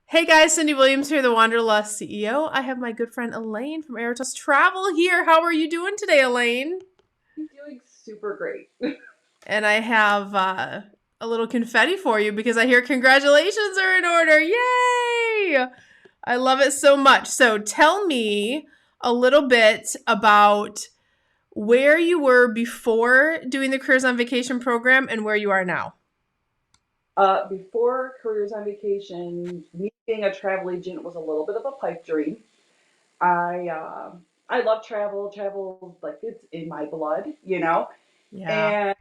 Hey guys, Cyndi Williams here, the Wanderlust CEO. I have my good friend Elaine from Aerotos Travel here. How are you doing today, Elaine? I'm doing super great. And I have a little confetti for you because I hear congratulations are in order. Yay! I love it so much. So tell me a little bit about where you were before doing the Careers on Vacation program and where you are now. Before Careers on Vacation, me being a travel agent was a little bit of a pipe dream. I uh, I love travel. Travel like it's in my blood. Yeah. And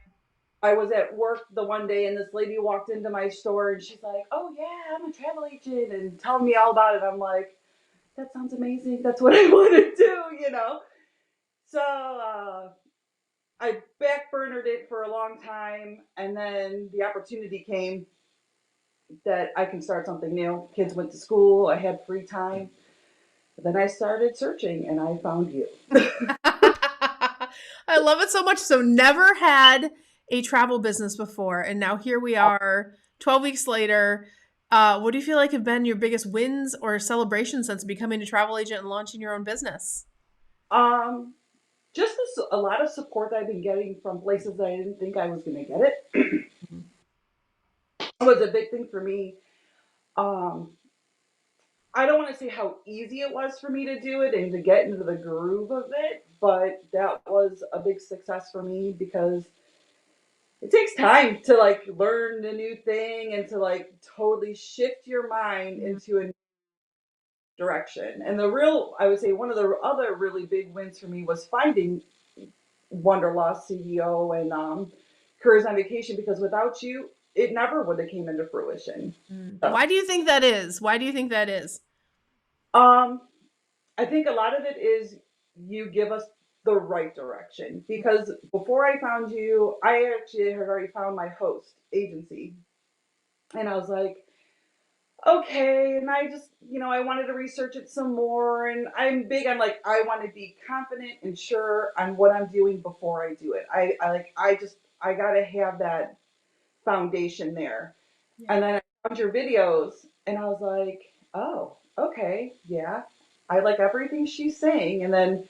I was at work the one day, and this lady walked into my store, and she's like, "Oh yeah, I'm a travel agent," and telling me all about it. I'm like, "That sounds amazing. That's what I want to do." So I backburnered it for a long time, and then the opportunity came that I can start something new. Kids went to school, I had free time. Then I started searching and I found you. I love it so much. So never had a travel business before, and now here we are, 12 weeks later. What do you feel like have been your biggest wins or celebrations since becoming a travel agent and launching your own business? Um, just a lot of support that I've been getting from places that I didn't think I was going to get it. It was a big thing for me. Um, I don't want to say how easy it was for me to do it and to get into the groove of it, but that was a big success for me because it takes time to like learn the new thing and to like totally shift your mind into a direction. And I would say one of the other really big wins for me was finding Wanderlust CEO and Careers on Vacation because without you, it never would have came into fruition. So, Why do you think that is? Why do you think that is? um, I think a lot of it is you give us the right direction because before I found you, I actually had already found my host agency, and I was like, okay. And I just, I wanted to research it some more. And I'm big on like, I want to be confident and sure on what I'm doing before I do it. I got to have that foundation there. Yeah. And then I found your videos and I was like, oh, okay. Yeah. I like everything she's saying. And then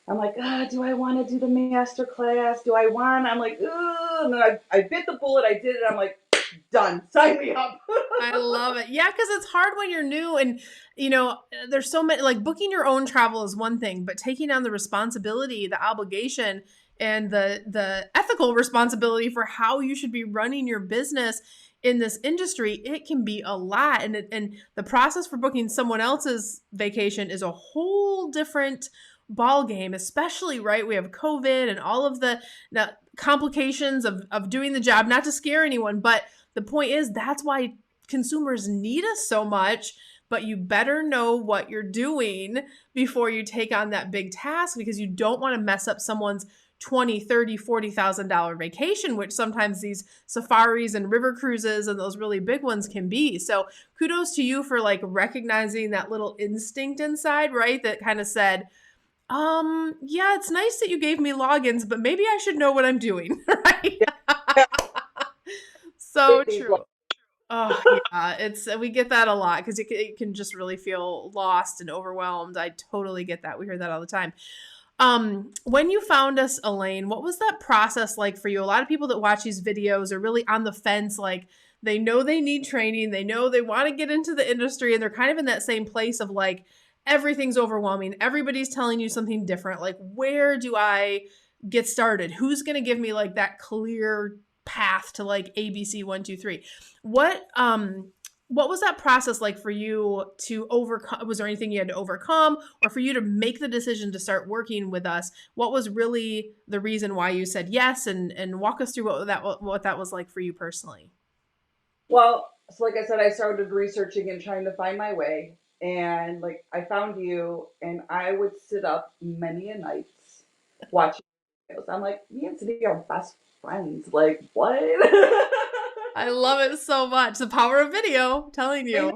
I'm like, do I want to do the master class? I'm like, ugh. And then I bit the bullet. I did it. I'm like, done. Sign me up. I love it. Yeah, because it's hard when you're new and there's so many like booking your own travel is one thing, but taking on the responsibility, the obligation, and the ethical responsibility for how you should be running your business in this industry, it can be a lot. And the process for booking someone else's vacation is a whole different ball game, especially right. We have COVID and all of the complications of doing the job, not to scare anyone, but the point is that's why consumers need us so much, but you better know what you're doing before you take on that big task because you don't want to mess up someone's 20, 30, $40,000 vacation, which sometimes these safaris and river cruises and those really big ones can be. So kudos to you for like recognizing that little instinct inside, right? That kind of said, yeah, it's nice that you gave me logins, but maybe I should know what I'm doing, right? So Take these. true. Oh yeah, it's we get that a lot because it can just really feel lost and overwhelmed. I totally get that. We hear that all the time. When you found us, Elaine, what was that process like for you? A lot of people that watch these videos are really on the fence, like they know they need training, they know they want to get into the industry, and they're kind of in that same place of like everything's overwhelming. Everybody's telling you something different. Like, where do I get started? Who's gonna give me like that clear path to like ABC 1, 2, 3? What was that process like for you to overcome? Was there anything you had to overcome, or for you to make the decision to start working with us? What was really the reason why you said yes, and walk us through what that was like for you personally? Well, so like I said, I started researching and trying to find my way. And like I found you, and I would sit up many a nights watching videos. I'm like, me and Cindy are best friends. Like, what? I love it so much. The power of video, I'm telling I know. you.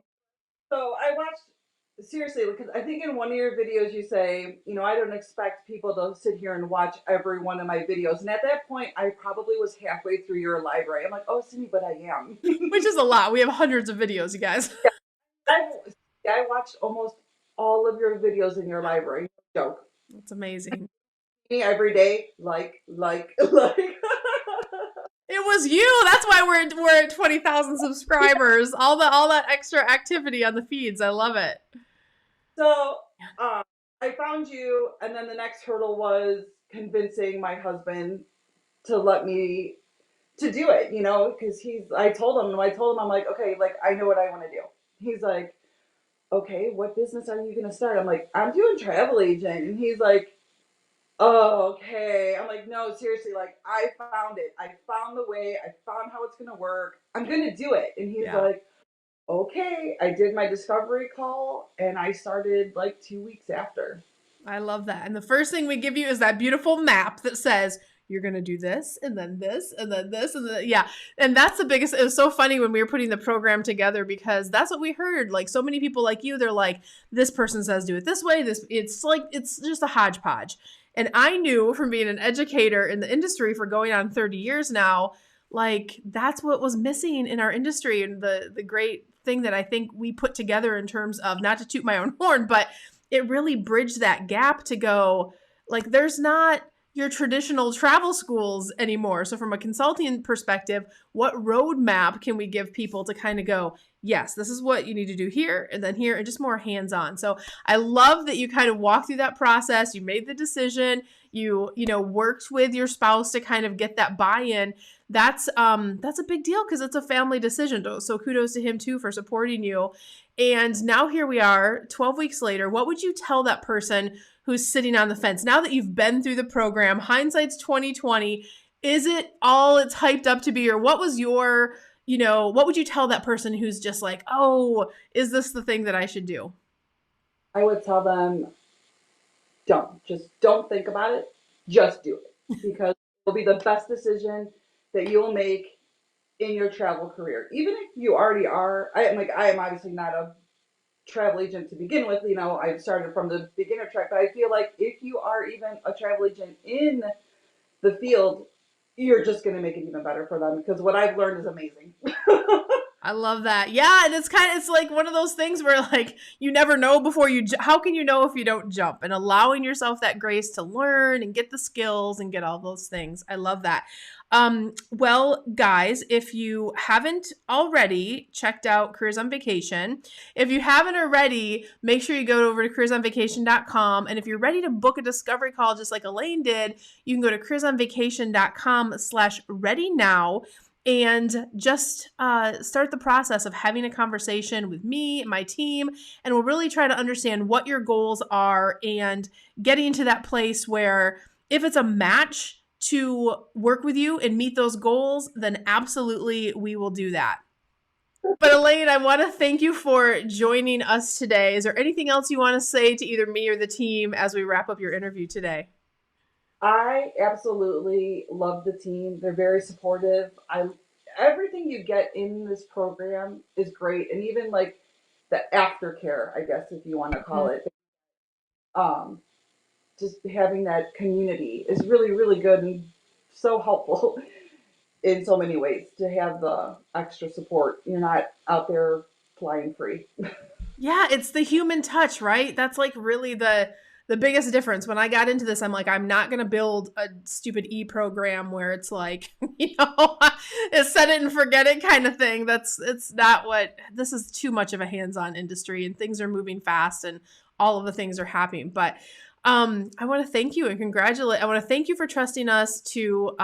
So I watched seriously because I think in one of your videos you say, I don't expect people to sit here and watch every one of my videos. And at that point, I probably was halfway through your library. I'm like, oh, Cindy, but I am. Which is a lot. We have hundreds of videos, you guys. Yeah. I watched almost all of your videos in your library. No joke. That's amazing. Me every day, like. It was you. That's why we're at 20,000 subscribers. All that extra activity on the feeds. I love it. So I found you, and then the next hurdle was convincing my husband to let me to do it. You know, because I told him, I'm like, okay, like I know what I want to do. He's like, okay, what business are you gonna start? I'm like, I'm doing travel agent, and he's like, oh, okay. I'm like, no, seriously, like I found it. I found the way. I found how it's gonna work. I'm gonna do it. And he's Yeah. like, okay. I did my discovery call, and I started like 2 weeks after. I love that. And the first thing we give you is that beautiful map that says you're going to do this and then this and then this and then yeah. And that's the biggest it was so funny when we were putting the program together because that's what we heard. Like so many people like you, they're like this person says do it this way. This it's just a hodgepodge. And I knew from being an educator in the industry for going on 30 years now, like that's what was missing in our industry and the great thing that I think we put together in terms of not to toot my own horn, but it really bridged that gap to go like there's not your traditional travel schools anymore. So from a consulting perspective, what roadmap can we give people to kind of go, yes, this is what you need to do here and just more hands-on. So I love that you kind of walked through that process. You made the decision. You worked with your spouse to kind of get that buy-in. That's a big deal because it's a family decision. So kudos to him too for supporting you. And now here we are, 12 weeks later. What would you tell that person who's sitting on the fence? Now that you've been through the program, hindsight's 2020, is it all it's hyped up to be? Or what was what would you tell that person who's just like, oh, is this the thing that I should do? I would tell them, don't think about it. Just do it because it'll be the best decision that you'll make in your travel career. Even if you already are, I am obviously not a travel agent to begin with. You know, I started from the beginner track, but I feel like if you are even a travel agent in the field, you're just going to make it even better for them because what I've learned is amazing. I love that. Yeah, and it's like one of those things where like you never know before how can you know if you don't jump and allowing yourself that grace to learn and get the skills and get all those things. I love that. Well, guys, if you haven't already checked out Careers on Vacation, if you haven't already, make sure you go over to careersonvacation.com. And if you're ready to book a discovery call, just like Elaine did, you can go to careersonvacation.com/ready now and just start the process of having a conversation with me and my team. And we'll really try to understand what your goals are and getting to that place where if it's a match to work with you and meet those goals, then absolutely we will do that. But Elaine, I want to thank you for joining us today. Is there anything else you want to say to either me or the team as we wrap up your interview today? I absolutely love the team. They're very supportive. I Everything you get in this program is great, and even like the aftercare, I guess if you want to call it. Um, just having that community is really, really good and so helpful in so many ways to have the extra support. You're not out there flying free. Yeah, it's the human touch, right? That's like really the biggest difference. When I got into this, I'm like, I'm not going to build a stupid program where it's like, it's set it and forget it kind of thing. It's not what this is. Too much of a hands-on industry and things are moving fast and all of the things are happening. But I want to thank you and congratulate. I want to thank you for trusting us to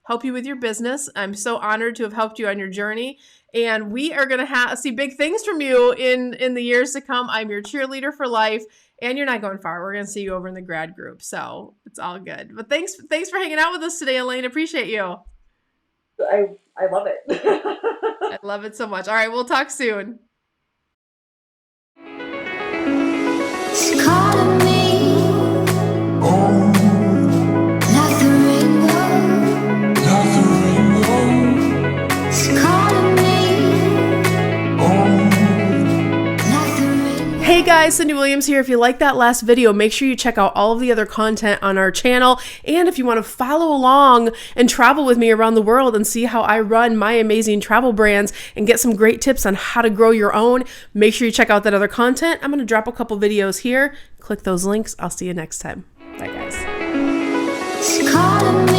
help you with your business. I'm so honored to have helped you on your journey. And we are going to see big things from you in the years to come. I'm your cheerleader for life, and you're not going far. We're going to see you over in the grad group, so it's all good. But thanks for hanging out with us today, Elaine. Appreciate you. I love it. I love it so much. All right, we'll talk soon. She's calling me, like the rainbow. She's calling me, like the rainbow. Hey guys, Cyndi Williams here. If you like that last video, make sure you check out all of the other content on our channel. And if you want to follow along and travel with me around the world and see how I run my amazing travel brands and get some great tips on how to grow your own, make sure you check out that other content. I'm going to drop a couple videos here. Click those links. I'll see you next time. Bye guys. It's calling me.